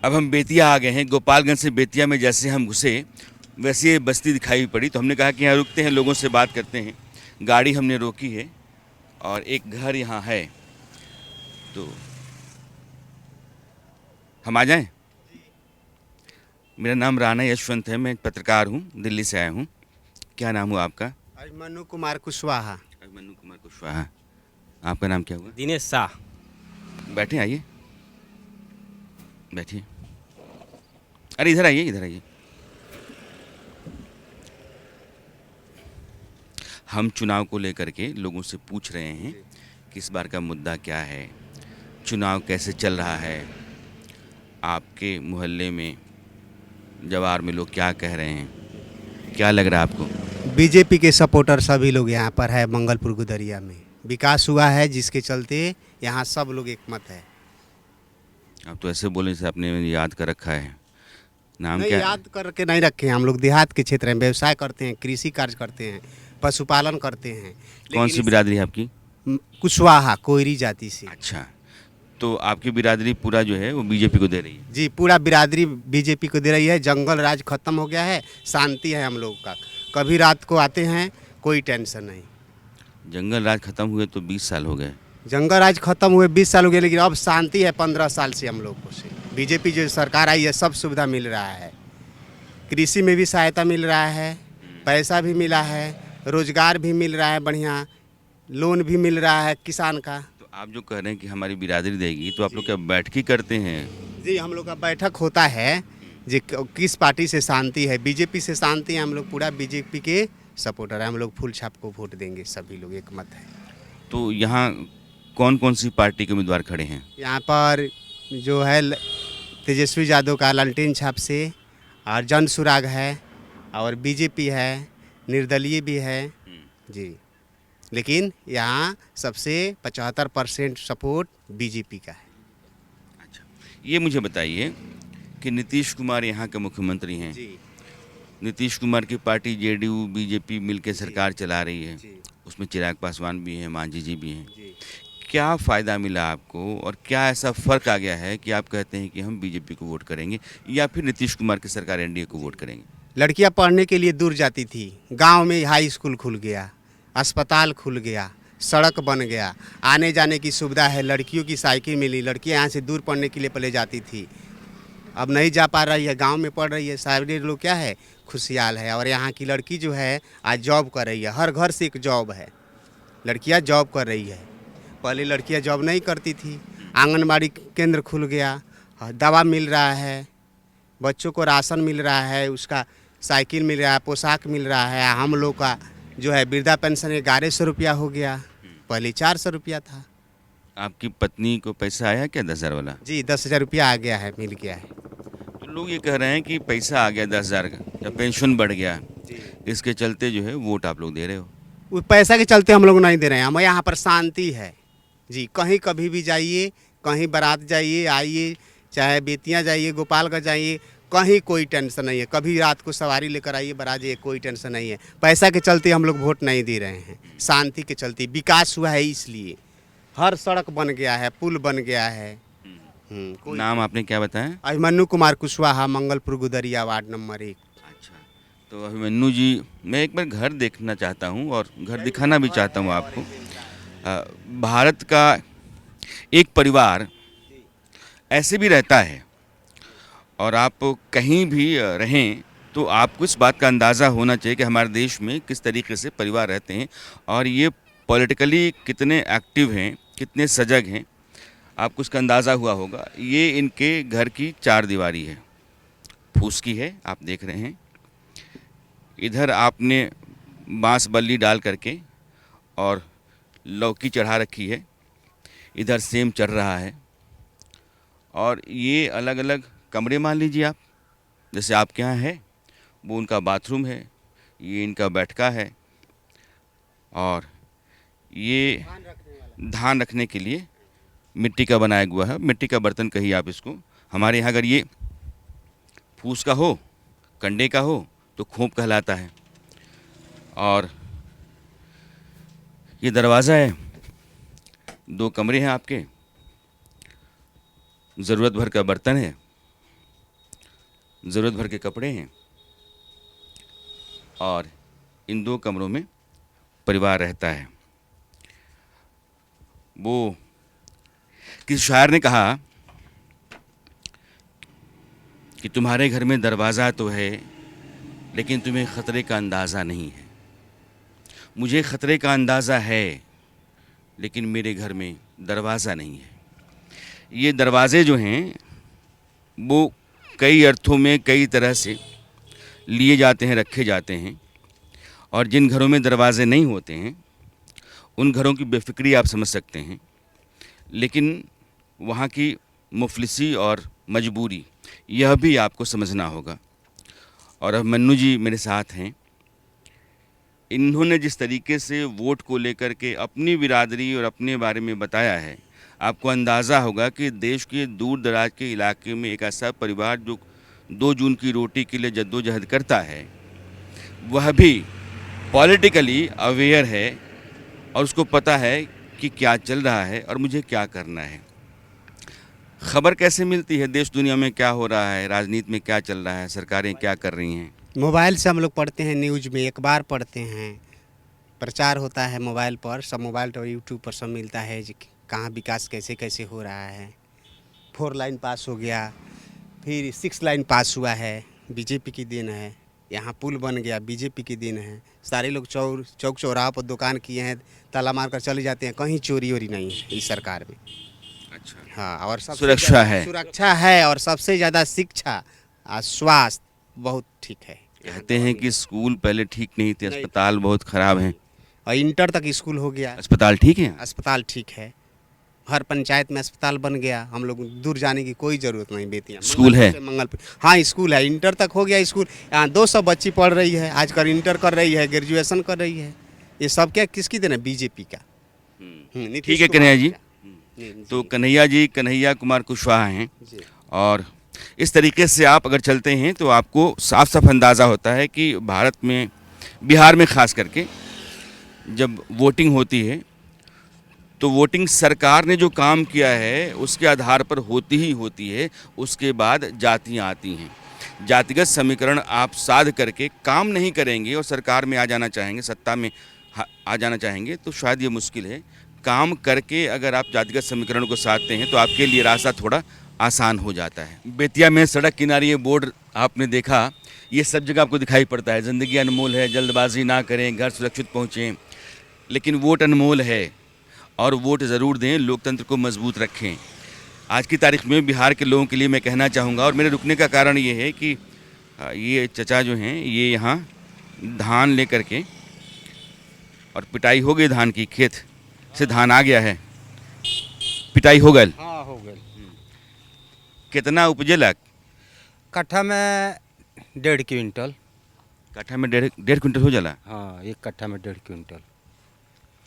अब हम बेतिया आ गए हैं। गोपालगंज से बेतिया में जैसे हम घुसे वैसे ये बस्ती दिखाई पड़ी, तो हमने कहा कि यहाँ रुकते हैं, लोगों से बात करते हैं। गाड़ी हमने रोकी है और एक घर यहाँ है, तो हम आ जाएं। मेरा नाम राणा यशवंत है, मैं पत्रकार हूँ, दिल्ली से आया हूँ। क्या नाम हुआ आपका? अभिमन्यु कुमार कुशवाहा। अभिमन्यु कुमार कुशवाहा। आपका नाम क्या हुआ? दिनेश शाह। बैठे, आइए बैठिए। अरे इधर आइए, इधर आइए। हम चुनाव को लेकर के लोगों से पूछ रहे हैं कि इस बार का मुद्दा क्या है, चुनाव कैसे चल रहा है, आपके मोहल्ले में, जवार में लोग क्या कह रहे हैं, क्या लग रहा है आपको? बीजेपी के सपोर्टर सभी लोग यहाँ पर है। मंगलपुर गुदरिया में विकास हुआ है, जिसके चलते यहाँ सब लोग एक मत है। आप तो ऐसे बोले जैसे आपने याद कर रखा है। नाम नहीं, क्या? याद करके नहीं रखे हैं। हम लोग देहात के क्षेत्र में व्यवसाय करते हैं, कृषि कार्य करते हैं, पशुपालन करते हैं। कौन सी बिरादरी है आपकी? कुशवाहा, कोयरी जाति से। अच्छा, तो आपकी बिरादरी पूरा जो है वो बीजेपी को दे रही है? जी, पूरा बिरादरी बीजेपी को दे रही है। जंगल राज खत्म हो गया है, शांति है हम लोग का। कभी रात को आते हैं, कोई टेंशन नहीं। जंगल राज खत्म हुए तो 20 साल हो गए। जंगल राज खत्म हुए 20 साल हो गए, लेकिन अब शांति है 15 साल से हम लोग को से। बीजेपी जो सरकार आई है, सब सुविधा मिल रहा है। कृषि में भी सहायता मिल रहा है, पैसा भी मिला है, रोजगार भी मिल रहा है, बढ़िया लोन भी मिल रहा है किसान का। तो आप जो कह रहे हैं कि हमारी बिरादरी देगी, तो आप लोग क्या बैठकी करते हैं? जी, हम लोग का बैठक होता है जी, किस पार्टी से शांति है। बीजेपी से शांति है, हम लोग पूरा बीजेपी के सपोर्टर है। हम लोग फूल छाप को वोट देंगे, सभी लोग एक मत है। तो यहाँ कौन कौन सी पार्टी के उम्मीदवार खड़े हैं? यहाँ पर जो है तेजस्वी यादव का लालटेन छाप से, और जन सुराग है, और बीजेपी है, निर्दलीय भी है जी। लेकिन यहाँ सबसे 75% सपोर्ट बीजेपी का है। अच्छा, ये मुझे बताइए कि नीतीश कुमार यहाँ के मुख्यमंत्री हैं। जी नीतीश कुमार की पार्टी जेडीयू बीजेपी मिलकर सरकार चला रही है, जी उसमें चिराग पासवान भी हैं, मांझी जी भी हैं। जी। क्या फ़ायदा मिला आपको, और क्या ऐसा फ़र्क आ गया है कि आप कहते हैं कि हम बीजेपी को वोट करेंगे या फिर नीतीश कुमार की सरकार एनडीए को वोट करेंगे? लड़कियाँ पढ़ने के लिए दूर जाती थी, गांव में हाई स्कूल खुल गया, अस्पताल खुल गया, सड़क बन गया, आने जाने की सुविधा है, लड़कियों की साइकिल मिली। लड़कियाँ यहाँ से दूर पढ़ने के लिए पहले जाती थी, अब नहीं जा पा रही है, गांव में पढ़ रही है। सारे लोग क्या है, खुशहाल है। और यहाँ की लड़की जो है आज जॉब कर रही है, हर घर से एक जॉब है, लड़कियाँ जॉब कर रही है। पहले लड़कियाँ जॉब नहीं करती थी। आंगनबाड़ी केंद्र खुल गया, दवा मिल रहा है, बच्चों को राशन मिल रहा है, उसका साइकिल मिल रहा है, पोशाक मिल रहा है। हम लोग का जो है वृद्धा पेंशन 1100 रुपया हो गया, पहले 400 रुपया था। आपकी पत्नी को पैसा आया क्या 10,000 वाला? जी, 10,000 रुपया आ गया है, मिल गया है। तो लोग ये कह रहे हैं कि पैसा आ गया 10,000 का या पेंशन बढ़ गया, इसके चलते जो है वोट आप लोग दे रहे हो। उस पैसा के चलते हम लोग नहीं दे रहे हैं। हम यहाँ पर शांति है जी, कहीं कभी भी जाइए, कहीं बारात जाइए आइए, चाहे बेतियाँ जाइए, गोपालगंज जाइए, कहीं कोई टेंशन नहीं है। कभी रात को सवारी लेकर आइए, बारात जाइए, कोई टेंशन नहीं है। पैसा के चलते हम लोग वोट नहीं दे रहे हैं, शांति के चलते। विकास हुआ है इसलिए, हर सड़क बन गया है, पुल बन गया है। नाम आपने क्या बताया? Abhimanyu Kumar Kushwaha, Mangalpur Gudariya, ward number 1। अच्छा, तो अभिमन्यु जी, मैं एक बार घर देखना चाहता हूँ और घर दिखाना भी चाहता हूँ आपको। भारत का एक परिवार ऐसे भी रहता है, और आप कहीं भी रहें तो आपको इस बात का अंदाज़ा होना चाहिए कि हमारे देश में किस तरीके से परिवार रहते हैं, और ये पॉलिटिकली कितने एक्टिव हैं, कितने सजग हैं, आपको इसका अंदाज़ा हुआ होगा। ये इनके घर की चार दीवारी है, फूस की है, आप देख रहे हैं। इधर आपने बांस बल्ली डाल करके और लौकी चढ़ा रखी है, इधर सेम चढ़ रहा है, और ये अलग अलग कमरे मान लीजिए आप, जैसे आपके यहाँ है, वो उनका बाथरूम है, ये इनका बैठका है, और ये धान रखने के लिए मिट्टी का बनाया हुआ है, मिट्टी का बर्तन कहिए आप इसको। हमारे यहाँ अगर ये फूस का हो, कंडे का हो, तो खोप कहलाता है। और ये दरवाज़ा है, 2 कमरे हैं आपके, ज़रूरत भर का बर्तन है, ज़रूरत भर के कपड़े हैं और इन 2 कमरों में परिवार रहता है। वो किसी शायर ने कहा कि तुम्हारे घर में दरवाज़ा तो है लेकिन तुम्हें ख़तरे का अंदाज़ा नहीं है। मुझे ख़तरे का अंदाज़ा है लेकिन मेरे घर में दरवाज़ा नहीं है। ये दरवाज़े जो हैं वो कई अर्थों में कई तरह से लिए जाते हैं, रखे जाते हैं, और जिन घरों में दरवाजे नहीं होते हैं उन घरों की बेफिक्री आप समझ सकते हैं, लेकिन वहाँ की मुफलिसी और मजबूरी यह भी आपको समझना होगा। और अब मन्नू जी मेरे साथ हैं। इन्होंने जिस तरीके से वोट को लेकर के अपनी बिरादरी और अपने बारे में बताया है, आपको अंदाज़ा होगा कि देश के दूर दराज के इलाके में एक ऐसा परिवार जो 2 जून की रोटी के लिए जद्दोजहद करता है, वह भी पॉलिटिकली अवेयर है और उसको पता है कि क्या चल रहा है और मुझे क्या करना है। खबर कैसे मिलती है, देश दुनिया में क्या हो रहा है, राजनीति में क्या चल रहा है, सरकारें क्या कर रही हैं? मोबाइल से हम लोग पढ़ते हैं, न्यूज़ में एक बार पढ़ते हैं, प्रचार होता है मोबाइल पर, सब मोबाइल और यूट्यूब पर सब मिलता है कि कहाँ विकास कैसे कैसे हो रहा है। 4 लाइन पास हो गया, फिर 6 लाइन पास हुआ है, बीजेपी की देन है। यहाँ पुल बन गया, बीजेपी की देन है। सारे लोग चौक चौराहा पर दुकान किए हैं, ताला मार कर चले जाते हैं, कहीं चोरी वोरी नहीं है इस सरकार में। अच्छा, हाँ, और सबसे सुरक्षा ज़्यादा है। सुरक्षा है और सबसे ज़्यादा शिक्षा और स्वास्थ्य बहुत ठीक है। कहते हैं कि स्कूल पहले ठीक नहीं थे, नहीं। अस्पताल बहुत ख़राब हैं। और इंटर तक स्कूल हो गया, अस्पताल ठीक है? अस्पताल ठीक है, हर पंचायत में अस्पताल बन गया। हम लोग दूर जाने की कोई ज़रूरत नहीं। बेतिया स्कूल है? मंगलपुर, हाँ स्कूल है, इंटर तक हो गया स्कूल। यहाँ 200 बच्ची पढ़ रही है आजकल, इंटर कर रही है, ग्रेजुएशन कर रही है। ये सब क्या किसकी देन है? बीजेपी का। नीतीश ठीक है कुमार कन्हैया जी। का। तो कन्हैया जी कन्हैया कुमार कुशवाहा हैं, जी। और इस तरीके से आप अगर चलते हैं तो आपको साफ साफ अंदाज़ा होता है कि भारत में, बिहार में ख़ास करके जब वोटिंग होती है तो वोटिंग सरकार ने जो काम किया है उसके आधार पर होती ही होती है। उसके बाद जातियाँ आती हैं। जातिगत समीकरण आप साध करके काम नहीं करेंगे और सरकार में आ जाना चाहेंगे, सत्ता में आ जाना चाहेंगे तो शायद ये मुश्किल है। काम करके अगर आप जातिगत समीकरण को साधते हैं तो आपके लिए रास्ता थोड़ा आसान हो जाता है। बेतिया में सड़क किनारे ये बोर्ड आपने देखा, ये सब जगह आपको दिखाई पड़ता है, ज़िंदगी अनमोल है, जल्दबाजी ना करें, घर सुरक्षित पहुँचें। लेकिन वोट अनमोल है और वोट ज़रूर दें, लोकतंत्र को मजबूत रखें। आज की तारीख में बिहार के लोगों के लिए मैं कहना चाहूँगा, और मेरे रुकने का कारण ये है कि ये चचा जो हैं ये यहाँ धान लेकर के, और पिटाई हो गई धान की, खेत से धान आ गया है, पिटाई हो गई। हाँ हो गए। कितना उपजेलक? कट्ठा में 1.5 क्विंटल। कट्ठा में 1.5 क्विंटल हो जाला? हाँ, एक कट्ठा में 1.5 क्विंटल।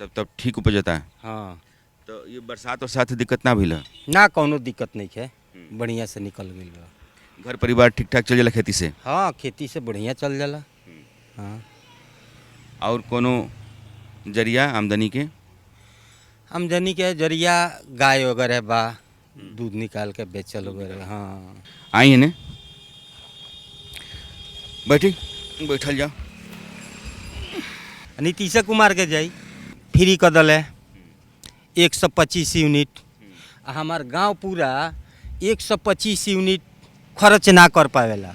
तब ठीक उपजता है। हाँ, तो ये बरसात और साथ दिक्कत ना भइला? ना कौनो दिक्कत नहीं है, बढ़िया से निकल गई बा। घर परिवार ठीक ठाक चल जाला खेती से? हाँ, खेती से बढ़िया चल जाला। हाँ, और कोनो जरिया आमदनी के? आमदनी के जरिया गाय वगैरह बा, दूध निकाल के बेचल वगैरह। हाँ, आई है ने बैठी, बैठल जाओ। नीतीश कुमार के जाई फ्री कर दल है 125 यूनिट। हमार गांव पूरा 125 यूनिट खर्च ना कर पावेला।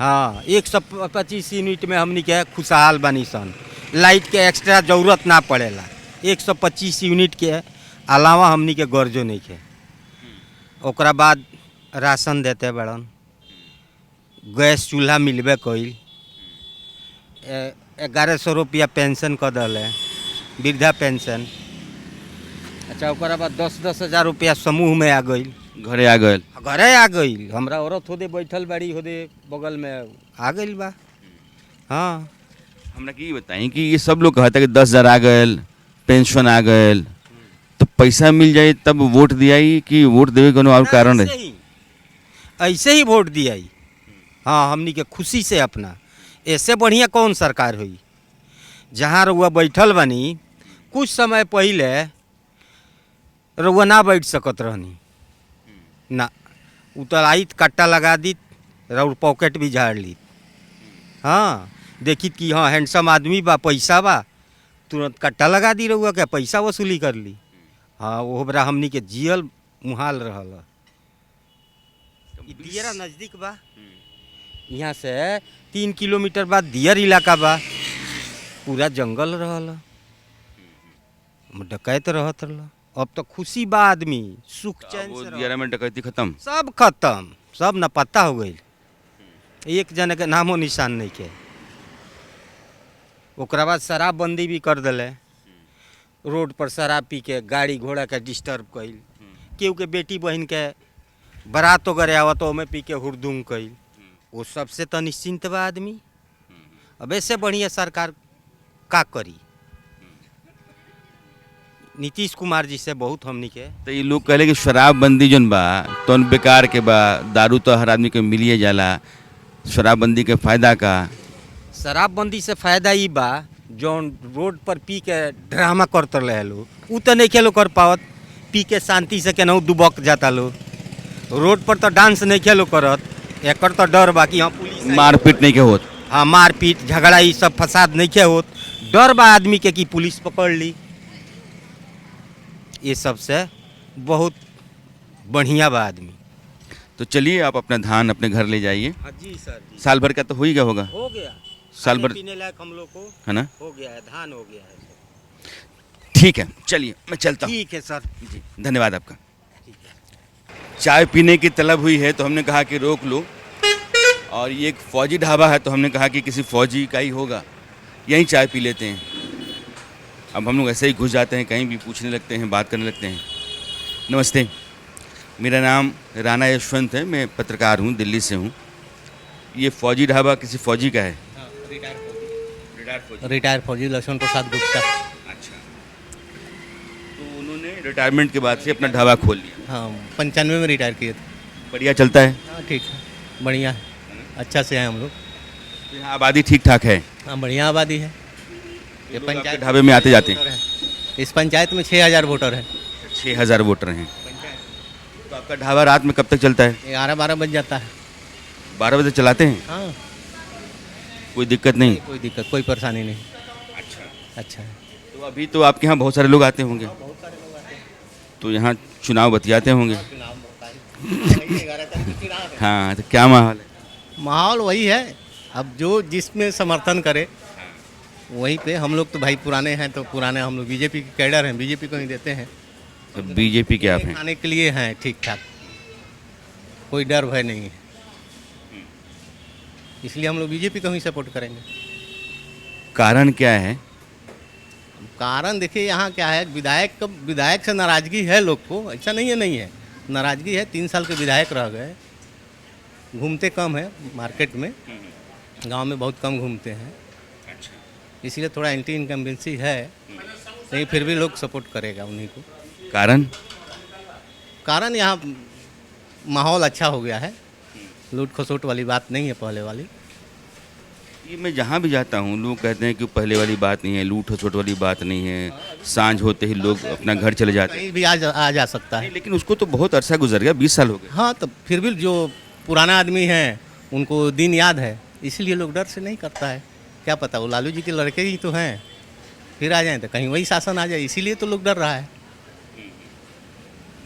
हाँ, 125 यूनिट में हमनी के खुशहाल बनी सन, लाइट के एक्स्ट्रा जरूरत ना पड़ेला। 125 यूनिट के अलावा हमनी के गर्जो नहीं है। ओकरा बाद राशन देते बड़न, गैस चूल्हा मिलबे कइल, 1100 रुपया पेंशन कर दल है, वृद्धा पेंशन। अच्छा, ओकरा बाद 10-10 हज़ार रुपया समूह में आ गई, घरे आ गए? घरे आ गई। हमरा औरत होदे बैठल बाड़ी, होदे बगल में आ गई बा। हाँ, हमरा की बताई कि ये सब लोग कहता है कि 10,000 आ गए, पेंशन आ गए, तो पैसा मिल जाए तब वोट दियाई कि वोट देवे कोनो और कारण है? ऐसे ही वोट दियाई। हाँ, हमनी के खुशी से अपना, ऐसे बढ़िया कौन सरकार हुई। जहाँ रउआ बैठल बनी, कुछ समय पहले रउआ ना बैठ सकत रहनी ना, उतराइत कट्टा लगा दी और पॉकेट भी झाड़ ली। हाँ देखी कि हाँ हैंडसम आदमी बा, पैसा बा, तुरंत कट्टा लगा दी रहुआ क्या पैसा वसूली कर ली। हाँ वो बरा हमनी के जियल मुहाल रहल। दियरा नज़दीक बा, यहाँ से 3 किलोमीटर बाद दियर इलाका बा, पूरा जंगल रहल, डकैत रहत रहल। अब तो खुशी बा, आदमी सुख चैन वो से दियारा में डकैती खत्म। सब खत्म, सब न पता हो गई, एक जने के नामो निशान नहीं के। ओकरा बाद शराबबंदी भी कर दिले, रोड पर शराब पी के गाड़ी घोड़ा के डिस्टर्ब कइल, केहू के बेटी बहन के बारात वगैरह आवत ओमे पी के हुड़दुम कइल, वो सबसे तो निश्चिंत बा आदमी। अब ऐसे बढ़िया सरकार का करी। नीतीश कुमार जी से बहुत हमनी के तो ये लोग कहले कि शराबबंदी जौन बा तो बेकार के बा, दारू तो हर आदमी के मिलिए जाला, शराबबंदी के फायदा का। शराबबंदी से फायदा ई बा जौन रोड पर पी के ड्रामा करते रहे लोग, उ तो नहीं खेलो कर पावत, पी के शांति से केनाहू दुबक जाता लोग। रोड पर तो डांस नहीं खेलो करत, एकर तो डर बा कि हाँ पुलिस मारपीट नहीं के होत। हाँ मारपीट झगड़ा ये सब फसाद नहीं के होत, डर बा आदमी के कि पुलिस पकड़ ली। ये सबसे बहुत बढ़िया बा आदमी। तो चलिए आप अपना धान अपने घर ले जाइए। हाँ जी सर जी, साल भर का तो हो ही गया होगा, हो गया, साल भर पीने लायक हम लोग को है ना। हो गया है, धान हो गया है। ठीक है चलिए मैं चलता हूँ। ठीक है सर जी धन्यवाद आपका। ठीक है। चाय पीने की तलब हुई है तो हमने कहा कि रोक लो, और ये एक फ़ौजी ढाबा है तो हमने कहा कि किसी फ़ौजी का ही होगा, यहीं चाय पी लेते हैं। अब हम लोग ऐसे ही घुस जाते हैं, कहीं भी पूछने लगते हैं, बात करने लगते हैं। नमस्ते, मेरा नाम राणा यशवंत है, मैं पत्रकार हूँ, दिल्ली से हूँ। ये फ़ौजी ढाबा किसी फ़ौजी का है? रिटायर फौजी लक्ष्मण प्रसाद गुप्ता। अच्छा, तो उन्होंने रिटायरमेंट के बाद से अपना ढाबा खोल लिया। हाँ 95 में रिटायर किए थे। बढ़िया चलता है? हाँ ठीक है, बढ़िया है, अच्छा से हैं हम लोग। तो यहाँ आबादी ठीक ठाक है? हाँ बढ़िया आबादी है। ये लोग आपके ढाबे में आते जाते हैं? वोटर है। इस पंचायत में 6000 वोटर है। 6000 वोटर हैं। तो आपका ढाबा रात में कब तक चलता है? 11-12 बज जाता है। 12 बजे चलाते हैं? हाँ कोई दिक्कत नहीं? कोई दिक्कत, कोई परेशानी नहीं। अच्छा, अच्छा है। तो अभी तो आपके यहाँ बहुत सारे लोग आते होंगे, तो यहाँ चुनाव बतियाते होंगे। हाँ, तो क्या माहौल है? माहौल वही है, अब जो जिसमें समर्थन करे वहीं पे। हम लोग तो भाई पुराने हैं, तो पुराने हम लोग बीजेपी के कैडर हैं, बीजेपी को ही देते हैं। तो बीजेपी के आप हैं? खाने के लिए हैं ठीक ठाक, कोई डर भय नहीं है, इसलिए हम लोग बीजेपी को ही सपोर्ट करेंगे। कारण क्या है? कारण देखिए यहाँ क्या है, विधायक से नाराजगी है लोग को, ऐसा नहीं है, नहीं है नाराजगी है। 3 साल के विधायक रह गए, घूमते कम है मार्केट में, गांव में बहुत कम घूमते हैं, इसलिए थोड़ा एंटी इनकम्बेंसी है, नहीं फिर भी लोग सपोर्ट करेगा उन्हीं को। कारण यहाँ माहौल अच्छा हो गया है, लूट खसोट वाली बात नहीं है पहले वाली। ये मैं जहाँ भी जाता हूँ लोग कहते हैं कि पहले वाली बात नहीं है, लूट खसोट वाली बात नहीं है, सांझ होते ही लोग अपना घर चले जाते हैं। कहीं भी आ जा सकता है। नहीं, लेकिन उसको तो बहुत अरसा गुजर गया, 20 साल हो गए। हाँ तो फिर भी जो पुराना आदमी है उनको दिन याद है, इसलिए लोग डर से नहीं करता है। क्या पता वो लालू जी के लड़के ही तो हैं, फिर आ जाएं तो कहीं वही शासन आ जाए, इसीलिए तो लोग डर रहा है।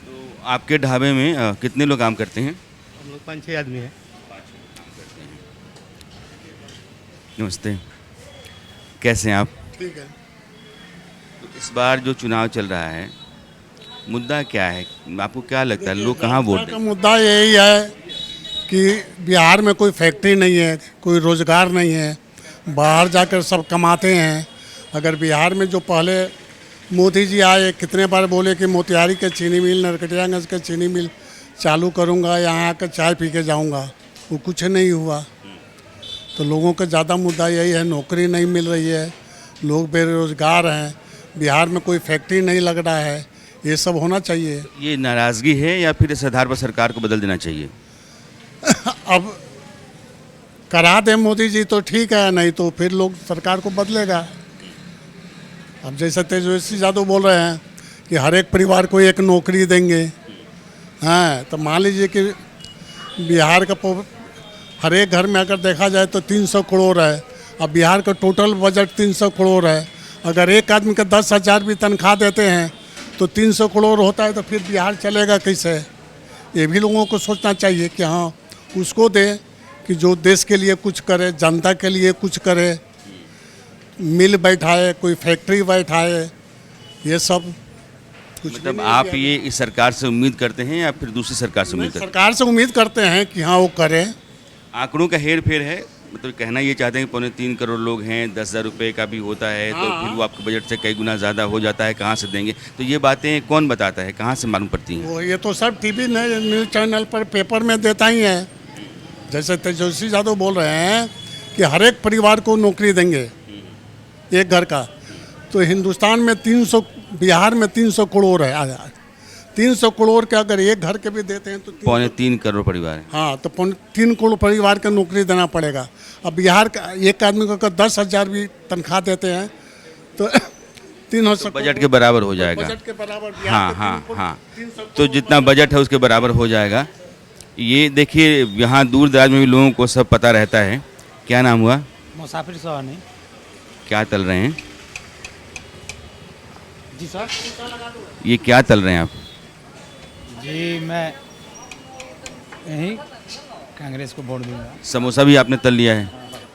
तो आपके ढाबे में कितने लोग काम करते हैं? हम लोग 5-6 आदमी हैं। नमस्ते, कैसे हैं आप? ठीक है। तो इस बार जो चुनाव चल रहा है, मुद्दा क्या है, आपको क्या लगता है लोग कहाँ वोट का देंगे? मुद्दा यही है कि बिहार में कोई फैक्ट्री नहीं है, कोई रोज़गार नहीं है, बाहर जाकर सब कमाते हैं। अगर बिहार में जो पहले मोदी जी आए, कितने बार बोले कि मोतिहारी के चीनी मिल, नरकटियागंज के चीनी मिल चालू करूँगा, यहाँ आकर चाय पी के जाऊँगा, वो कुछ नहीं हुआ। तो लोगों का ज़्यादा मुद्दा यही है, नौकरी नहीं मिल रही है, लोग बेरोज़गार हैं, बिहार में कोई फैक्ट्री नहीं लग रहा है, ये सब होना चाहिए। ये नाराज़गी है या फिर इस आधार पर सरकार को बदल देना चाहिए? अब करा दे मोदी जी तो ठीक है, नहीं तो फिर लोग सरकार को बदलेगा। अब जैसे तेजस्वी यादव बोल रहे हैं कि हर एक परिवार को एक नौकरी देंगे, हाँ तो मान लीजिए कि बिहार का हर एक घर में अगर देखा जाए तो 300 करोड़ है। अब बिहार का टोटल बजट 300 करोड़ है। अगर एक आदमी का 10,000 भी तनख्वाह देते हैं तो 300 करोड़ होता है, तो फिर बिहार चलेगा कैसे? ये भी लोगों को सोचना चाहिए कि हाँ उसको दे कि जो देश के लिए कुछ करे, जनता के लिए कुछ करे, मिल बैठाए, कोई फैक्ट्री बैठाए, ये सब कुछ भी मतलब नहीं आप किया। ये इस सरकार से उम्मीद करते हैं या फिर दूसरी सरकार से नहीं, उम्मीद करते सरकार से उम्मीद करते हैं कि हाँ वो करे। हैं? आंकड़ों का हेर फेर है, मतलब कहना ये चाहते हैं कि 3.25 करोड़ लोग हैं, 10,000 रुपये का भी होता है तो फिर वो आपके बजट से कई गुना ज़्यादा हो जाता है, कहाँ से देंगे? तो ये बातें कौन बताता है, कहाँ से मालूम पड़ती हैं? वो ये तो सब टीवी न्यूज़ चैनल पर पेपर में देता ही है। जैसे तेजस्वी यादव बोल रहे हैं कि हर एक परिवार को नौकरी देंगे एक घर का, तो हिंदुस्तान में 300, बिहार में 300 करोड़ है। 300 करोड़ के अगर एक घर के भी देते हैं तो 3.25 करोड़ परिवार है। हाँ, तो 3 करोड़ परिवार को नौकरी देना पड़ेगा। अब बिहार का एक आदमी को अगर 10,000 भी तनख्वाह देते हैं तो 300 बजट के बराबर हो जाएगा। बजट के बराबर बिहार हाँ के हाँ 300 हाँ, 300 तो जितना बजट है उसके बराबर हो जाएगा। ये देखिए यहाँ दूर दराज में भी लोगों को सब पता रहता है। क्या नाम हुआ? मुसाफिर सवानी। क्या तल रहे हैं? जी सर। ये क्या तल रहे हैं आप? जी मैं यहीं कांग्रेस को वोट दूंगा। समोसा भी आपने तल लिया है।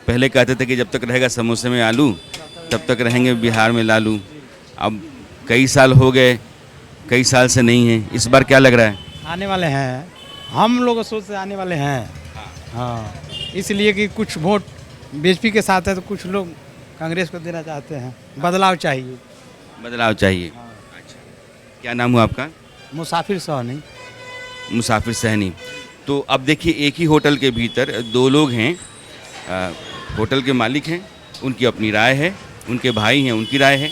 पहले कहते थे कि जब तक रहेगा समोसे में आलू तब तक रहेंगे बिहार में लालू। अब कई साल हो गए, कई साल से नहीं है, इस बार क्या लग रहा है? आने वाले हैं, हम लोग सोच से आने वाले हैं। हाँ, इसलिए कि कुछ वोट बीजेपी के साथ है तो कुछ लोग कांग्रेस को देना चाहते हैं। बदलाव चाहिए। बदलाव चाहिए। अच्छा, क्या नाम हुआ आपका? मुसाफिर सवानी। मुसाफिर सहनी। तो अब देखिए एक ही होटल के भीतर 2 लोग हैं, होटल के मालिक हैं, उनकी अपनी राय है, उनके भाई हैं, उनकी राय है,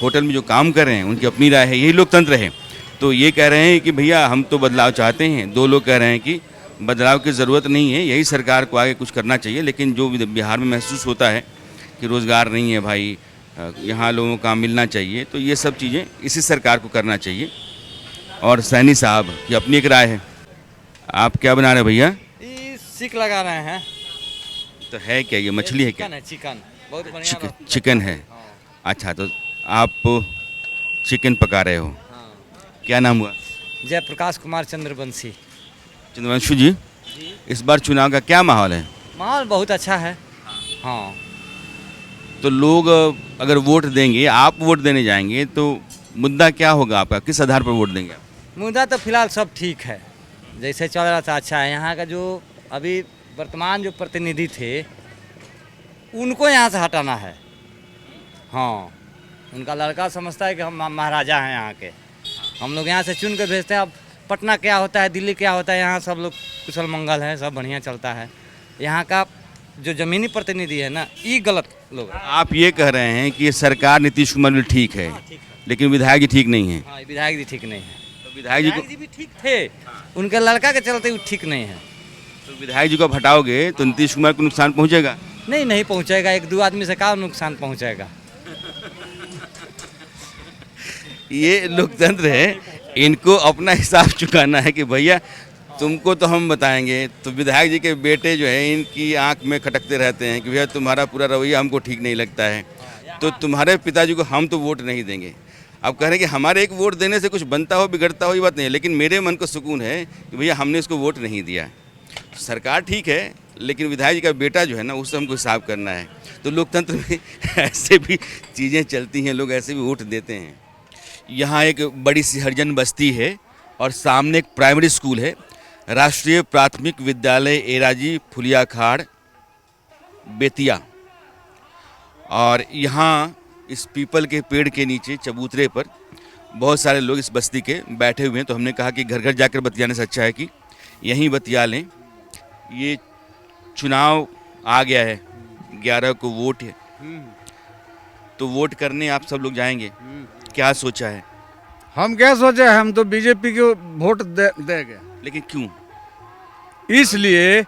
होटल में जो काम कर रहे हैं उनकी अपनी राय है। यही लोकतंत्र है। तो ये कह रहे हैं कि भैया हम तो बदलाव चाहते हैं, 2 लोग कह रहे हैं कि बदलाव की ज़रूरत नहीं है, यही सरकार को आगे कुछ करना चाहिए। लेकिन जो बिहार में महसूस होता है कि रोज़गार नहीं है भाई, यहाँ लोगों का मिलना चाहिए, तो ये सब चीज़ें इसी सरकार को करना चाहिए। और सैनी साहब की अपनी एक राय है। आप क्या बना रहे हैं भैया? ये सीख लगा रहे हैं। तो है क्या, ये मछली है क्या? चिकन है, चिकन बहुत बढ़िया चिकन, रहता है। चिकन है। अच्छा, तो आप चिकन पका रहे हो। हाँ। क्या नाम हुआ? जयप्रकाश कुमार चंद्रवंशी। चंद्रवंशु जी, इस बार चुनाव का क्या माहौल है? माहौल बहुत अच्छा है। हाँ, तो लोग अगर वोट देंगे, आप वोट देने जाएंगे तो मुद्दा क्या होगा आपका, किस आधार पर वोट देंगे आप? मुद्दा तो फिलहाल सब ठीक है, जैसे चल रहा था अच्छा है। यहाँ का जो अभी वर्तमान जो प्रतिनिधि थे उनको यहाँ से हटाना है। हाँ, उनका लड़का समझता है कि हम महाराजा हैं यहाँ के, हम लोग यहाँ से चुन कर भेजते हैं। अब पटना क्या होता है, दिल्ली क्या होता है, यहाँ सब लोग कुशल मंगल है, सब बढ़िया चलता है। यहाँ का जो ज़मीनी प्रतिनिधि है ना, ये गलत लोग हैं। आप ये कह रहे हैं कि ये सरकार नीतीश कुमार भी ठीक है, लेकिन विधायक जी ठीक नहीं है। हाँ, विधायक जी ठीक नहीं है। तो विधायक जी विधायक जी भी ठीक थे, उनके लड़का के चलते वो ठीक नहीं है। तो विधायक जी को आप हटाओगे तो नीतीश कुमार को नुकसान पहुंचेगा? नहीं, नहीं पहुंचेगा। 1-2 आदमी से क्या नुकसान पहुंचेगा। ये लोकतंत्र है, इनको अपना हिसाब चुकाना है कि भैया तुमको तो हम बताएंगे। तो विधायक जी के बेटे जो है इनकी आंख में खटकते रहते हैं कि भैया तुम्हारा पूरा रवैया हमको ठीक नहीं लगता है, तो तुम्हारे पिताजी को हम तो वोट नहीं देंगे। अब कह रहे हैं कि हमारे एक वोट देने से कुछ बनता हो बिगड़ता हो, ये बात नहीं है, लेकिन मेरे मन को सुकून है कि भैया हमने इसको वोट नहीं दिया। सरकार ठीक है, लेकिन विधायक जी का बेटा जो है ना, उससे हमको हिसाब करना है। तो लोकतंत्र में ऐसे भी चीज़ें चलती हैं, लोग ऐसे भी वोट देते हैं। यहाँ एक बड़ी सी हरिजन बस्ती है और सामने एक प्राइमरी स्कूल है, राष्ट्रीय प्राथमिक विद्यालय एराजी फुलियाखाड़ बेतिया। और यहाँ इस पीपल के पेड़ के नीचे चबूतरे पर बहुत सारे लोग इस बस्ती के बैठे हुए हैं। तो हमने कहा कि घर घर जाकर बतियाने से अच्छा है कि यहीं बतिया लें। ये चुनाव आ गया है, 11 को वोट है, तो वोट करने आप सब लोग जाएंगे, क्या सोचा है? हम क्या सोचे, हम तो बीजेपी को वोट देंगे। लेकिन क्यों? इसलिए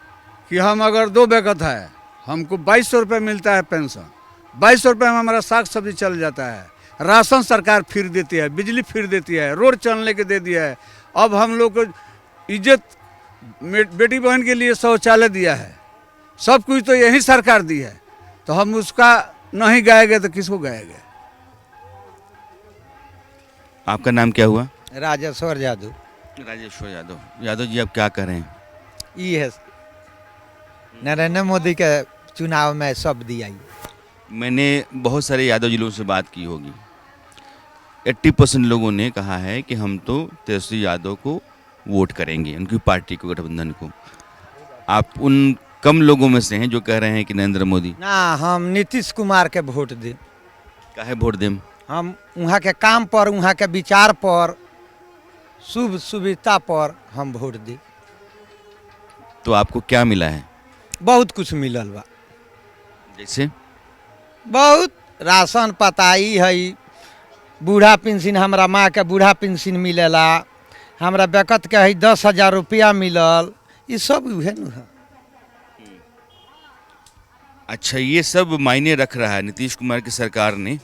कि हम अगर 2 बेकत है, हमको 2200 रुपये मिलता है पेंशन, 2200 रुपये में हमारा साग सब्जी चल जाता है, राशन सरकार फ्री देती है, बिजली फ्री देती है, रोड चलने के दे दिया है। अब हम लोग को इज्जत बेटी बहन के लिए शौचालय दिया है, सब कुछ तो यही सरकार दी है, तो हम उसका नहीं गाएंगे तो किसको गाएंगे। आपका नाम क्या हुआ? राजेश्वर यादव। राजेश्वर यादव। यादव जी, आप क्या कर रहे हैं? ये है नरेंद्र मोदी के चुनाव में सब दिया। मैंने बहुत सारे यादव जी लोगों से बात की होगी, 80% लोगों ने कहा है कि हम तो तेजस्वी यादव को वोट करेंगे, उनकी पार्टी को, गठबंधन को। आप उन कम लोगों में से हैं जो कह रहे हैं कि नरेंद्र मोदी। ना, हम नीतीश कुमार के वोट दे। काहे वोट दें? हम वहाँ के काम पर, वहाँ के विचार पर, शुभ सुविधा पर हम वोट दे। तो आपको क्या मिला है? बहुत कुछ मिलल बा, जैसे बहुत राशन पताई है, बूढ़ा पेंशन, हमारा माँ के बूढ़ा पेंशन मिलेला, हमारा बेकत के है 10,000 रुपया मिलल, ये सब उहे न है। अच्छा, ये सब मायने रख रहा है। नीतीश कुमार की सरकार ने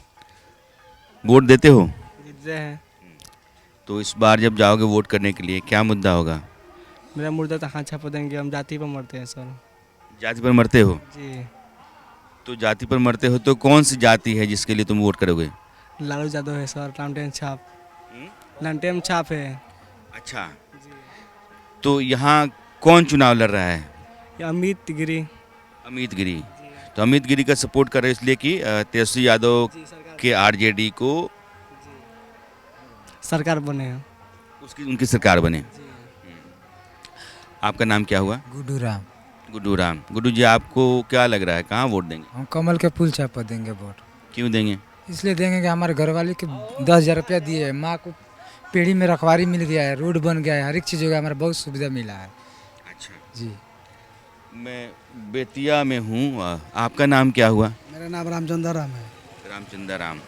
वोट देते हो? जीतते हैं। तो इस बार जब जाओगे वोट करने के लिए क्या मुद्दा होगा? मेरा मुर्दा तो हाँ छाप देंगे, हम जाति पर मरते हैं सर। जाति पर मरते हो? जी। तो जाति पर मरते हो तो कौन सी जाति है जिसके लिए तुम वोट करोगे? लालू यादव है सर, लालटेन छाप। लालटेन छाप है। अच्छा, तो यहाँ कौन चुनाव लड़ रहा है? ये अमित गिरी। अमित गिरी। तो अमित गिरी का सपोर्ट कर रहे हो इसलिए कि तेजस्वी यादव के आरजेडी को सरकार बने हैं, उसकी उनकी सरकार बने। आपका नाम क्या हुआ? गुड्डू राम। गुड्डू राम। गुड्डू जी, आपको क्या लग रहा है, कहाँ वोट देंगे? हम कमल के फूल छाप पर देंगे वोट। क्यों देंगे? इसलिए देंगे कि हमारे घरवाले के 10,000 रुपया दिए है, माँ को पेड़ी में रखवारी मिल गया है, रोड बन गया है, हर एक चीज़ हो गया, हमारा बहुत सुविधा मिला है। अच्छा जी। मैं बेतिया में हूँ। आपका नाम क्या हुआ? मेरा नाम रामचंद्र राम है। रामचंद्र राम।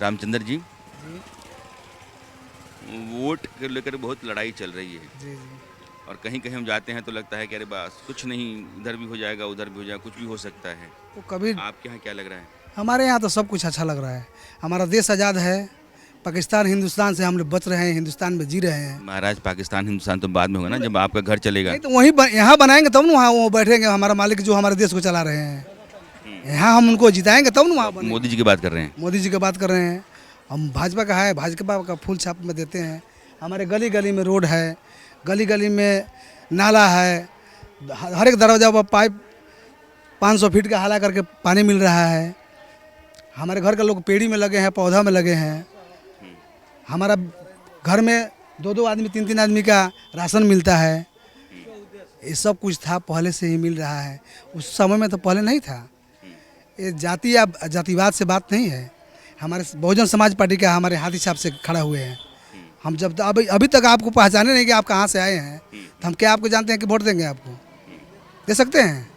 रामचंद्र जी, वोट को लेकर बहुत लड़ाई चल रही है। जी जी। और कहीं कहीं हम जाते हैं तो लगता है कि अरे बस कुछ नहीं, इधर भी हो जाएगा, उधर भी हो जाएगा, कुछ भी हो सकता है। तो कभी आपके यहाँ क्या लग रहा है? हमारे यहाँ तो सब कुछ अच्छा लग रहा है। हमारा देश आज़ाद है, पाकिस्तान हिंदुस्तान से हम लोग बच रहे हैं, हिंदुस्तान में जी रहे हैं। महाराज, पाकिस्तान हिंदुस्तान तो बाद में होगा ना, जब आपका घर चलेगा। नहीं तो वहीं यहाँ बनाएंगे तब ना वहाँ वो बैठेंगे, हमारा मालिक जो हमारे देश को चला रहे हैं। यहाँ हम उनको जिताएंगे तब ना वहाँ बनेंगे। मोदी जी की बात कर रहे हैं? मोदी जी की बात कर रहे हैं। हम भाजपा का है, भाजपा का फूल छाप में देते हैं। हमारे गली गली में रोड है, गली गली में नाला है, हर एक दरवाजा पर पाइप 500 फीट का हाला करके पानी मिल रहा है। हमारे घर के लोग पेड़ी में लगे हैं, पौधा में लगे हैं। हमारा घर में 2-2 आदमी, 3-3 आदमी का राशन मिलता है। ये सब कुछ था, पहले से ही मिल रहा है। उस समय में तो पहले नहीं था। ये जाति या जातिवाद से बात नहीं है। हमारे बहुजन समाज पार्टी का हमारे हाथी छाप से खड़ा हुए हैं। हम जब अभी तक आपको पहचाने नहीं कि आप कहाँ से आए हैं, तो हम क्या आपको जानते हैं कि वोट देंगे? आपको दे सकते हैं?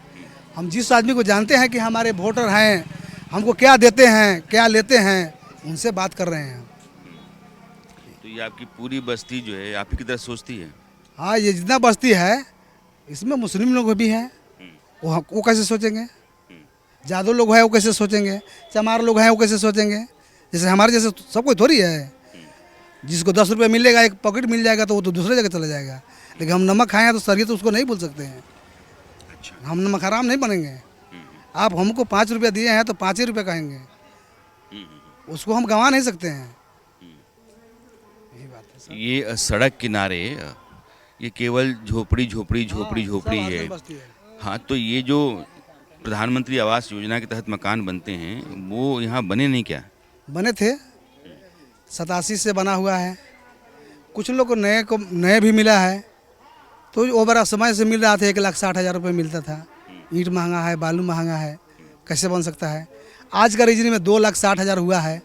हम जिस आदमी को जानते हैं कि हमारे वोटर हैं, हमको क्या देते हैं, क्या लेते हैं, उनसे बात कर रहे हैं। तो ये आपकी पूरी बस्ती जो है आप ही की तरह सोचती है? हाँ, ये जितना बस्ती है इसमें मुस्लिम लोग भी हैं। वो कैसे सोचेंगे? जादव लोग हैं, वो कैसे सोचेंगे? चमार लोग हैं, वो कैसे सोचेंगे? जैसे हमारे जैसे सब कोई थोड़ी है। जिसको 10 रुपये मिलेगा, एक पॉकेट मिल जाएगा तो वो तो दूसरे जगह चला जाएगा। लेकिन हम नमक खाएँ तो शरीयत उसको नहीं बोल सकते हैं। अच्छा। हम नमक हराम नहीं बनेंगे। आप हमको 5 रुपया दिए हैं तो 5 ही रुपये कहेंगे, उसको हम गंवा नहीं सकते हैं। यही बात है सर। ये सड़क किनारे ये केवल झोपड़ी झोपड़ी झोपड़ी झोपड़ी है। हाँ, तो ये जो प्रधानमंत्री आवास योजना के तहत मकान बनते हैं वो यहाँ बने नहीं क्या? बने थे, 87 से बना हुआ है। कुछ लोग को नए भी मिला है। तो ओवरा समय से मिल रहा था, 1,60,000 रुपये मिलता था। ईंट महंगा है, बालू महंगा है, कैसे बन सकता है? आज का रीजन में 2,60,000 हुआ है।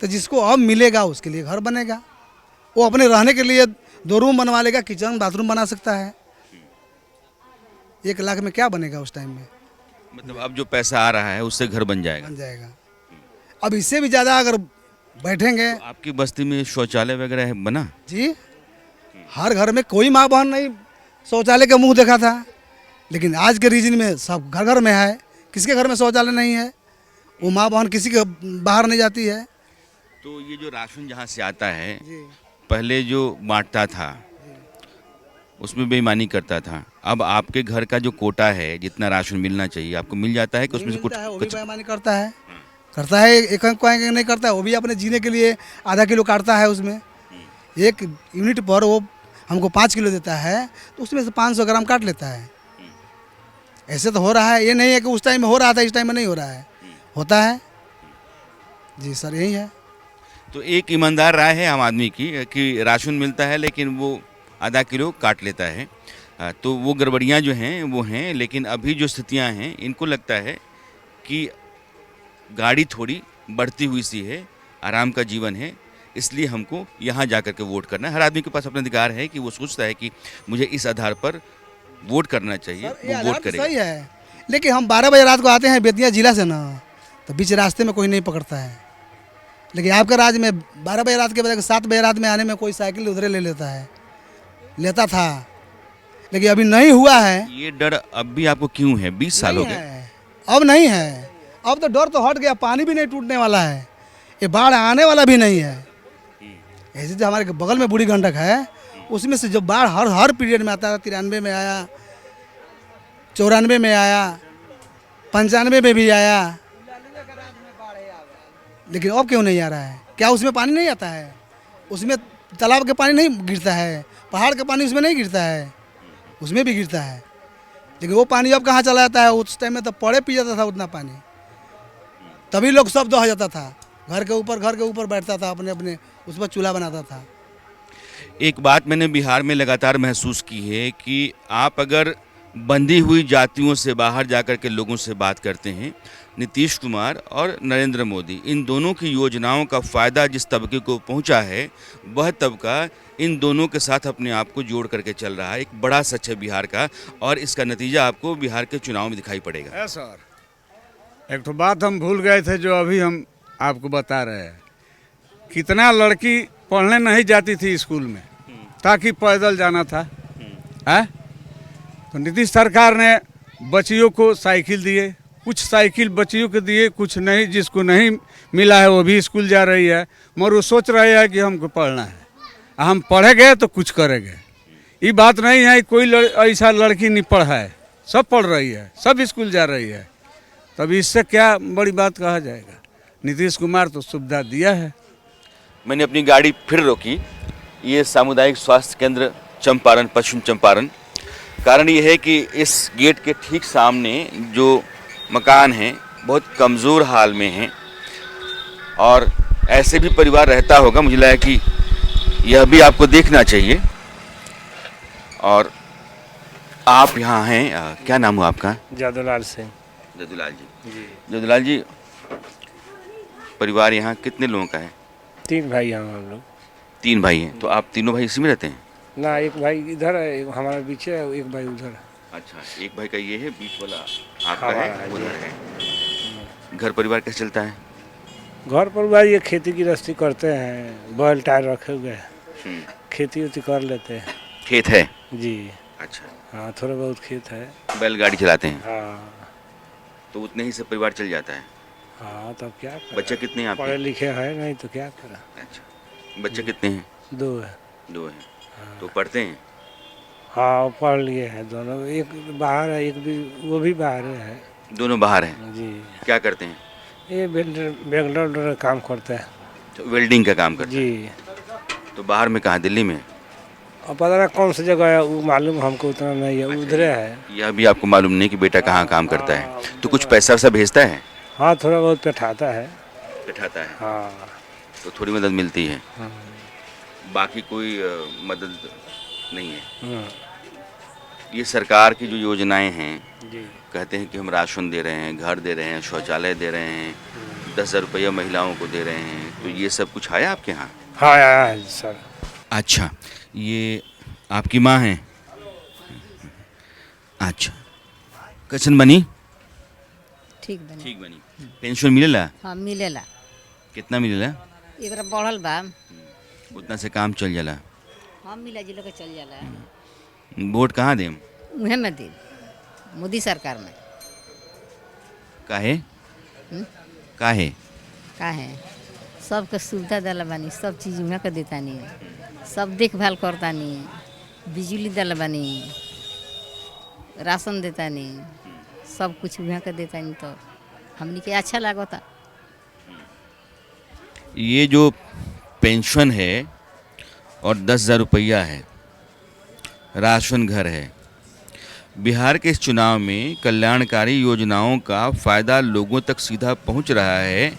तो जिसको अब मिलेगा उसके लिए घर बनेगा। वो अपने रहने के लिए 2 रूम बनवा लेगा, किचन बाथरूम बना सकता है। 1 लाख में क्या बनेगा उस टाइम में? मतलब अब जो पैसा आ रहा है उससे घर बन जाएगा? बन जाएगा। अब इससे भी ज़्यादा अगर बैठेंगे। तो आपकी बस्ती में शौचालय वगैरह है बना? जी, हर घर में कोई माँ बहन नहीं शौचालय का मुंह देखा था। लेकिन आज के रीजन में सब घर घर में है। किसके घर में शौचालय नहीं है? वो माँ बहन किसी के बाहर नहीं जाती है। तो ये जो राशन जहाँ से आता है, पहले जो बांटता था उसमें बेईमानी करता था। अब आपके घर का जो कोटा है, जितना राशन मिलना चाहिए आपको मिल जाता है कि उसमें से कुछ मिलता है, वो भी कुछ बेईमानी करता है, एक अंक नहीं करता है, वो भी अपने जीने के लिए आधा किलो काटता है उसमें। एक यूनिट पर वो हमको 5 किलो देता है, तो उसमें से 500 ग्राम काट लेता है। ऐसे तो हो रहा है, ये नहीं है कि उस टाइम में हो रहा था इस टाइम में नहीं हो रहा है, होता है। जी सर, यही है। तो एक ईमानदार राय है आम आदमी की कि राशन मिलता है लेकिन वो आधा किलो काट लेता है। तो वो गड़बड़ियाँ जो हैं वो हैं, लेकिन अभी जो स्थितियाँ हैं इनको लगता है कि गाड़ी थोड़ी बढ़ती हुई सी है, आराम का जीवन है, इसलिए हमको यहाँ जा कर के वोट करना है। हर आदमी के पास अपना अधिकार है कि वो सोचता है कि मुझे इस आधार पर वोट करना चाहिए, सर, ये वो आधार वोट तो करेगा। सही है, लेकिन हम 12 बजे रात को आते हैं बेतिया जिला से ना, तो बीच रास्ते में कोई नहीं पकड़ता है। लेकिन आपका राज्य में 12 बजे रात के बजाय 7 बजे रात में आने में कोई साइकिल उधरे ले लेता था, लेकिन अभी नहीं हुआ है। ये डर अब भी आपको क्यों है? 20 साल हो नहीं गए। है, अब नहीं है, अब तो डर तो हट गया, पानी भी नहीं टूटने वाला है, ये बाढ़ आने वाला भी नहीं है। ऐसे जो हमारे बगल में बूढ़ी गंडक है, उसमें से जो बाढ़ हर पीरियड में आता है, 93 में आया, 94 में आया, 95 में भी आया, लेकिन अब क्यों नहीं आ रहा है? क्या उसमें पानी नहीं आता है? उसमें तालाब के पानी नहीं गिरता है, पहाड़ का पानी उसमें नहीं गिरता है, उसमें भी गिरता है, लेकिन वो पानी अब कहाँ चला जाता है? उस टाइम में तो पड़े पी जाता था उतना पानी, तभी लोग सब दह जाता था, घर के ऊपर बैठता था, अपने अपने उस पर चूल्हा बनाता था। एक बात मैंने बिहार में लगातार महसूस की है कि आप अगर बंधी हुई जातियों से बाहर जाकर के लोगों से बात करते हैं, नीतीश कुमार और नरेंद्र मोदी, इन दोनों की योजनाओं का फ़ायदा जिस तबके को पहुंचा है, वह तबका इन दोनों के साथ अपने आप को जोड़ करके चल रहा है। एक बड़ा सच है बिहार का, और इसका नतीजा आपको बिहार के चुनाव में दिखाई पड़ेगा। है सर, एक तो बात हम भूल गए थे जो अभी हम आपको बता रहे हैं। कितना लड़की पढ़ने नहीं जाती थी स्कूल में, ताकि पैदल जाना था। है तो नीतीश सरकार ने बच्चियों को साइकिल दिए, कुछ साइकिल बच्चियों को दिए, कुछ नहीं, जिसको नहीं मिला है वो भी स्कूल जा रही है, मगर वो सोच रहे हैं कि हमको पढ़ना है, हम पढ़ेंगे तो कुछ करेंगे। ये बात नहीं है कोई ऐसा लड़की नहीं पढ़ा है, सब पढ़ रही है, सब स्कूल जा रही है, तब इससे क्या बड़ी बात कहा जाएगा? नीतीश कुमार तो सुविधा दिया है। मैंने अपनी गाड़ी फिर रोकी, ये सामुदायिक स्वास्थ्य केंद्र चंपारण, पश्चिम चंपारण। कारण ये है कि इस गेट के ठीक सामने जो मकान हैं बहुत कमज़ोर हाल में हैं, और ऐसे भी परिवार रहता होगा, मुझे लगा कि यह भी आपको देखना चाहिए। और आप यहाँ हैं, क्या नाम हुआ आपका? जादूलाल सिंह। जदुलाल जी। जदुलाल जी, परिवार यहाँ कितने लोगों का है? 3 भाई हैं हम लोग। 3 भाई हैं, तो आप तीनों भाई इसी में रहते हैं? ना, एक भाई इधर है, एक हमारा पीछे है, एक भाई उधर है। अच्छा, एक भाई का ये है, बीच वाला आपका हमारा है, है, उधर है। घर परिवार कैसे चलता है? घर पर भाई ये खेती गृहस्थी करते हैं, बैल टायर रखे हुए हैं, खेती उती कर लेते हैं। खेत है? जी। अच्छा। हाँ, थोड़ा बहुत खेत है। बैलगाड़ी चलाते हैं? हाँ। तो उतने ही से परिवार चल जाता है? हाँ, तब क्या करें? बच्चे कितने हैं आपके? पढ़े लिखे हैं नहीं तो क्या करें। अच्छा, बच्चे कितने हैं? 2 है। 2 हैं। तो पढ़ते हैं? हाँ, पढ़ लिए हैं दोनों, एक बाहर है, एक भी वो भी बाहर है। दोनों बाहर हैं? जी। क्या करते हैं? ये बेंगलोर काम करते हैं। तो वेल्डिंग का काम करते हैं? जी। तो बाहर में कहाँ, दिल्ली में? अब पता नहीं कौन सी जगह है, वो मालूम हमको उतना नहीं है, उधरे है। यह भी आपको मालूम नहीं कि बेटा कहाँ काम करता है? तो कुछ पैसा वैसा भेजता है? हाँ, थोड़ा बहुत बैठाता है। बैठाता है? हाँ। तो थोड़ी मदद मिलती है? हाँ। बाकी कोई मदद नहीं है? ये सरकार की जो योजनाएं हैं, जी। कहते हैं कि हम राशन दे रहे हैं, घर दे रहे हैं, शौचालय दे रहे हैं, 10,000 रुपया महिलाओं को दे रहे हैं, तो ये सब कुछ आया आपके यहाँ? हाँ, आया है सर। अच्छा, ये आपकी माँ हैं? अच्छा, कैसन बनी? ठीक बनी। ठीक बनी। पेंशन मिलेला? हाँ, मिलेला। कितना मिलेला? एकरा बढ़ल बा। उतना से काम चल जाला? हाँ, मिला जिला के चल जाला। वोट कहाँ देम? उहे में दे, मोदी सरकार में। काहे? काहे? काहे? सबके सुविधा दिला बानी, सब चीज़ उहाँ के देता नहीं, सब देखभाल करता नहीं, बिजली दल बनी, राशन देता नहीं, सब कुछ वहाँ का देता नहीं, तो हमने के अच्छा लागता। ये जो पेंशन है और 10,000 रुपया है, राशन घर है, बिहार के इस चुनाव में कल्याणकारी योजनाओं का फ़ायदा लोगों तक सीधा पहुंच रहा है,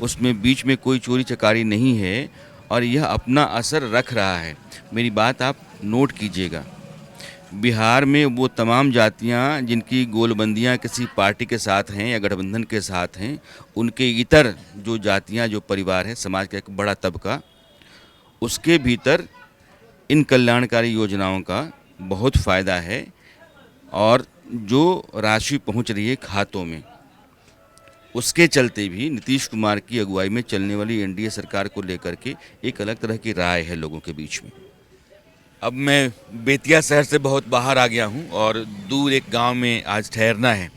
उसमें बीच में कोई चोरी चकारी नहीं है और यह अपना असर रख रहा है। मेरी बात आप नोट कीजिएगा। बिहार में वो तमाम जातियां जिनकी गोलबंदियां किसी पार्टी के साथ हैं या गठबंधन के साथ हैं, उनके इतर जो जातियां, जो परिवार है, समाज का एक बड़ा तबका, उसके भीतर इन कल्याणकारी योजनाओं का बहुत फ़ायदा है और जो राशि पहुंच रही है खातों में, उसके चलते भी नीतीश कुमार की अगुवाई में चलने वाली एनडीए सरकार को लेकर के एक अलग तरह की राय है लोगों के बीच में। अब मैं बेतिया शहर से बहुत बाहर आ गया हूं और दूर एक गांव में आज ठहरना है,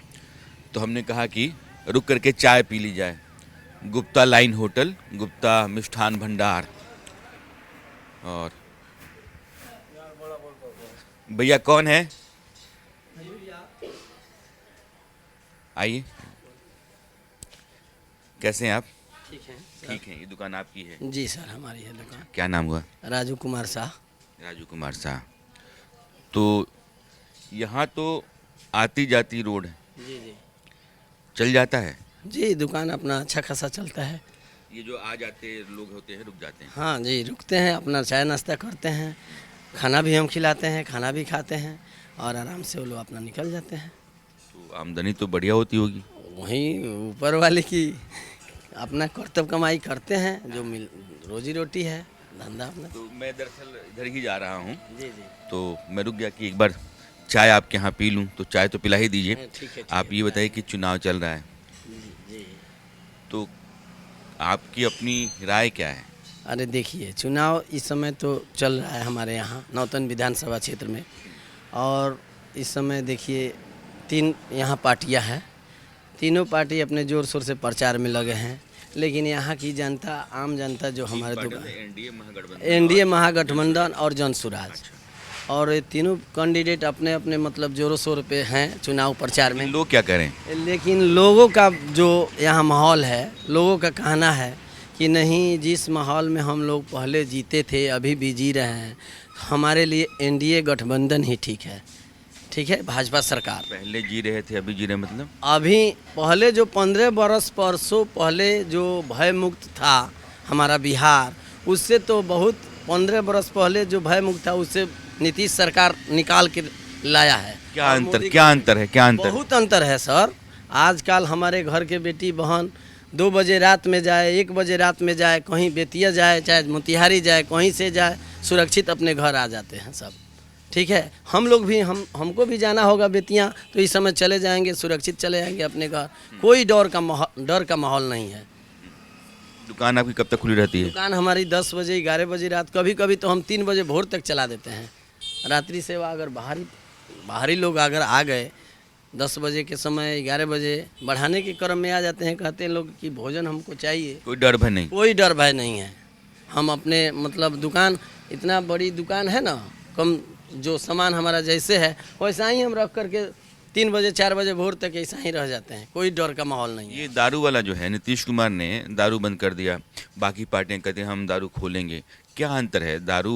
तो हमने कहा कि रुक करके चाय पी ली जाए। Gupta line hotel, Gupta Mishthan Bhandar. और भैया कौन है? आइए। कैसे हैं आप? ठीक है। ठीक है। ये दुकान आपकी है? जी सर, हमारी है दुकान। क्या नाम हुआ? राजू कुमार शाह। राजू कुमार शाह। तो यहाँ तो आती जाती रोड है, जी जी, चल जाता है? जी दुकान अपना अच्छा खासा चलता है। ये जो आ जाते लोग होते हैं, रुक जाते हैं? हाँ जी, रुकते हैं, अपना चाय नाश्ता करते हैं, खाना भी हम खिलाते हैं, खाना भी खाते हैं और आराम से वो लोग अपना निकल जाते हैं। तो आमदनी तो बढ़िया होती होगी? वहीं ऊपर वाले की अपना कर्तव्य कमाई करते हैं, जो मिल रोजी रोटी है, धंधा अपना। तो मैं दरअसल इधर ही जा रहा हूँ, जी जी, तो मैं रुक गया कि एक बार चाय आपके यहाँ पी लूँ, तो चाय तो पिला ही दीजिए। ठीक है। आप ये बताइए कि चुनाव चल रहा है, जी, तो आपकी अपनी राय क्या है? अरे देखिए, चुनाव इस समय तो चल रहा है हमारे यहाँ नौतन विधानसभा क्षेत्र में, और इस समय देखिए 3 यहाँ पार्टियाँ हैं, तीनों पार्टी अपने ज़ोर शोर से प्रचार में लगे हैं, लेकिन यहाँ की जनता, आम जनता जो हमारे दुकान, एनडीए महागठबंधन और जन सुराज, और ये तीनों कैंडिडेट अपने अपने मतलब जोरों शोर पे हैं चुनाव प्रचार में। लोग क्या करें? लेकिन लोगों का जो यहाँ माहौल है, लोगों का कहना है कि नहीं, जिस माहौल में हम लोग पहले जीते थे, अभी भी जी रहे हैं, हमारे लिए एनडीए गठबंधन ही ठीक है। ठीक है, भाजपा सरकार। पहले जी रहे थे, अभी जी रहे मतलब? अभी पहले जो 15 बरस परसों पहले जो भय मुक्त था हमारा बिहार, उससे तो बहुत 15 बरस पहले जो भय मुक्त था, उससे नीतीश सरकार निकाल के लाया है। क्या अंतर है? बहुत अंतर है सर। आजकल हमारे घर के बेटी बहन 2 बजे रात में जाए, 1 बजे रात में जाए, कहीं बेतिया जाए, चाहे मोतिहारी जाए, कहीं से जाए, सुरक्षित अपने घर आ जाते हैं सब। ठीक है, हम लोग भी हमको भी जाना होगा बेतिया, तो इस समय चले जाएंगे, सुरक्षित चले जाएंगे अपने घर, कोई डर का माहौल नहीं है। दुकान आपकी कब तक खुली रहती है? दुकान हमारी 10 बजे 11 बजे रात, कभी कभी तो हम 3 बजे भोर तक चला देते हैं। रात्रि सेवा अगर बाहरी लोग अगर आ गए 10 बजे के समय, 11 बजे बढ़ाने के क्रम में आ जाते हैं, कहते हैं लोग कि भोजन हमको चाहिए। कोई डर भय नहीं? कोई डर भय नहीं है। हम अपने मतलब दुकान, इतना बड़ी दुकान है ना, कम जो सामान हमारा जैसे है वैसा ही हम रख करके 3 बजे 4 बजे भोर तक ऐसा ही रह जाते हैं, कोई डर का माहौल नहीं है। ये दारू वाला जो है, नीतीश कुमार ने दारू बंद कर दिया, बाकी पार्टियां कहते हैं हम दारू खोलेंगे, क्या अंतर है? दारू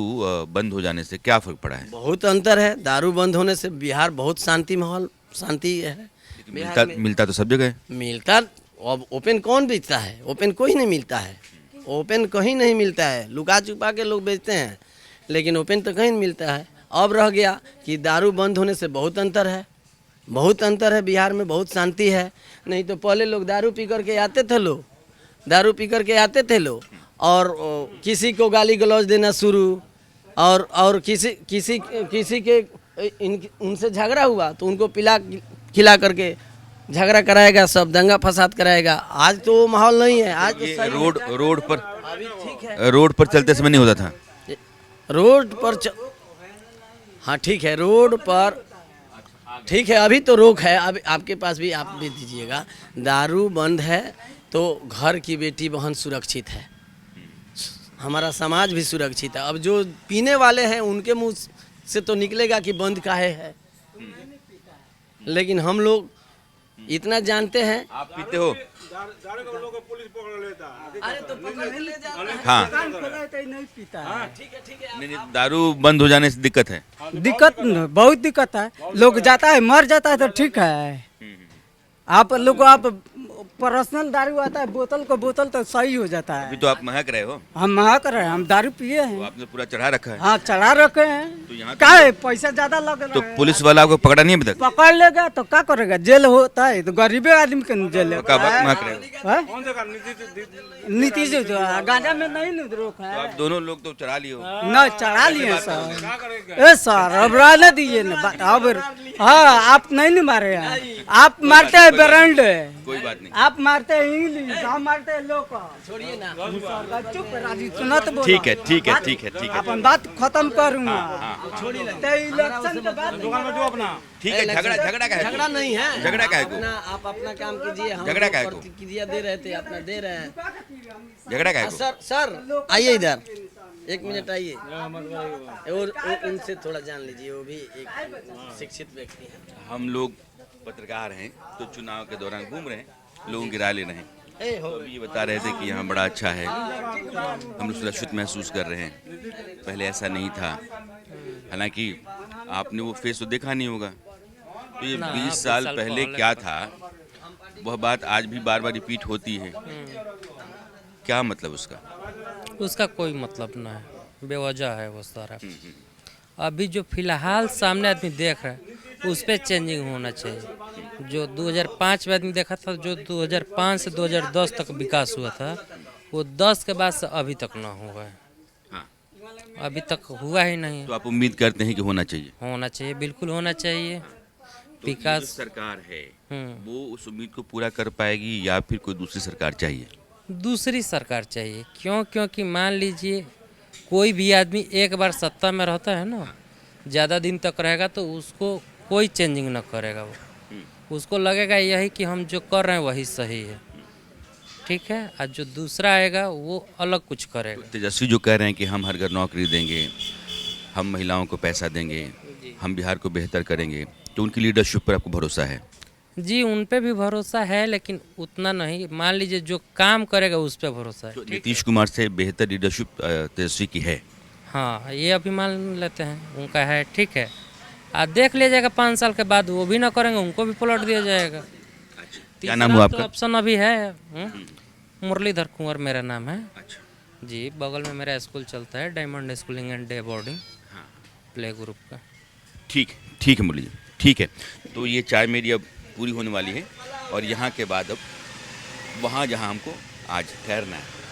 बंद हो जाने से क्या फर्क पड़ा है? बहुत अंतर है। दारू बंद होने से बिहार बहुत शांति है। मिलता तो सब जगह है। मिलता, अब ओपन कौन बेचता है? ओपन कोई नहीं मिलता है, ओपन कहीं नहीं मिलता है, लुका छुपा के लोग बेचते हैं, लेकिन ओपन तो कहीं नहीं मिलता है। अब रह गया कि दारू बंद होने से बहुत अंतर है, बहुत अंतर है। बिहार में बहुत शांति है। नहीं तो पहले लोग दारू पी करके आते थे लोग, और किसी को गाली गलौज देना शुरू, और किसी के उनसे झगड़ा हुआ तो उनको पिला खिला करके झगड़ा कराएगा, सब दंगा फसाद कराएगा। आज तो वो माहौल नहीं है। आज तो रोड पर चलते समय नहीं होता था। रोड पर हाँ ठीक है, रोड पर ठीक है, अभी तो रोक है। अभी आपके पास भी, आप भी दीजिएगा। दारू बंद है तो घर की बेटी बहन सुरक्षित है, हमारा समाज भी सुरक्षित है। अब जो पीने वाले हैं उनके मुंह से तो निकलेगा कि बंद काहे है। लेकिन हम लोग इतना जानते हैं। आप पीते हो? अरे तो पकड़ के ले जाता है। हाँ। दुकान खोला है तो नहीं पीता है। ठीक है नहीं, दारू बंद हो जाने से दिक्कत है। दिक्कत बहुत दिक्कत है, लोग जाता है मर जाता है तो ठीक है। आप लोग आप पर्सनल दारू आता है बोतल को बोतल तो सही हो जाता है। अभी तो आप महक रहे हो। हम महक रहे हैं, हम दारू पिए तो हैं। आपने पूरा चढ़ा रखा है। हाँ चढ़ा रखे हैं। तो यहाँ क्या है पैसा ज्यादा लग रहा तो है। पुलिस वाला आपको पकड़ा नहीं अभी तक? पकड़ लेगा तो क्या करेगा, जेल होता है तो गरीबे आदमी के जेल है। कब महक रहे हो? हैं? नीतीश जो गांजा में नहीं न रोक तो है। आप दोनों लोग तो चढ़ा लिए हो। नहीं चढ़ा लिए सर। ए सर अब रहने दीजिए ना बात। अब हाँ आप नहीं मारे हैं, आप मारते हैं ब्रांड, कोई बात नहीं। आप मारते हैं इंग्लिश, हम मारते हैं लोग। छोड़िए ना। चुप राजी सुना तो बोलो। ठीक है ठीक है ठीक है ठीक है अपन बात खत्म करूँगा। छोड़िए ना। तो इलेक्शन के बाद ठीक है। झगड़ा का है? झगड़ा नहीं है। झगड़ा का है को? अपना आप अपना काम कीजिए। हम झगड़ा का है को? प्रतिक्रिया दे रहे थे, अपना दे रहे हैं। झगड़ा का है को? सर आइए इधर, एक मिनट आइए और उनसे थोड़ा जान लीजिए, वो भी एक शिक्षित व्यक्ति हैं। हम लोग पत्रकार हैं तो चुनाव के दौरान घूम रहे हैं, लोगों की राय ले रहे हैं। तो अभी ये बता रहे थे कि यहाँ बड़ा अच्छा है, हम लोग सुरक्षित महसूस कर रहे हैं, पहले ऐसा नहीं था। हालांकि आपने वो फेस तो देखा नहीं होगा। तो ये 20 साल पहले क्या था वह बात आज भी बार बार रिपीट होती है। क्या मतलब उसका? उसका कोई मतलब ना है, बेवजह है वो सारा। अभी जो फिलहाल सामने आदमी देख रहा है उस पर चेंजिंग होना चाहिए। जो 2005 में आदमी देखा था, जो 2005 से 2010 तक विकास हुआ था, वो 10 के बाद से अभी तक ना हुआ है। हाँ। अभी तक हुआ ही नहीं। तो आप उम्मीद करते हैं कि होना चाहिए? होना चाहिए, बिल्कुल होना चाहिए। तो विकास जो सरकार है वो उस उम्मीद को पूरा कर पाएगी या फिर कोई दूसरी सरकार चाहिए? दूसरी सरकार चाहिए। क्योंकि मान लीजिए कोई भी आदमी एक बार सत्ता में रहता है ना, ज़्यादा दिन तक रहेगा तो उसको कोई चेंजिंग ना करेगा। वो उसको लगेगा यही कि हम जो कर रहे हैं वही सही है, ठीक है। और जो दूसरा आएगा वो अलग कुछ करेगा। तेजस्वी जो कह रहे हैं कि हम हर घर नौकरी देंगे, हम महिलाओं को पैसा देंगे, हम बिहार को बेहतर करेंगे, तो उनकी लीडरशिप पर आपको भरोसा है? जी उन पे भी भरोसा है, लेकिन उतना नहीं। मान लीजिए जो काम करेगा उस पर भरोसा है। तो नीतीश कुमार से बेहतर लीडरशिप तेजस्वी की है? हाँ ये अभी मान लेते हैं उनका है, ठीक है। देख लिया जाएगा 5 साल के बाद वो भी ना करेंगे, उनको भी पलट दिया जाएगा। क्या नाम हुआ आपका? तो ऑप्शन अभी है। मुरलीधर कुंवर मेरा नाम है। जी बगल में मेरा स्कूल चलता है, diamond schooling and day boarding play group का। ठीक है मुरली जी, ठीक है। तो ये चाय मेरी अब पूरी होने वाली है और यहाँ के बाद अब वहाँ जहाँ हमको आज ठहरना है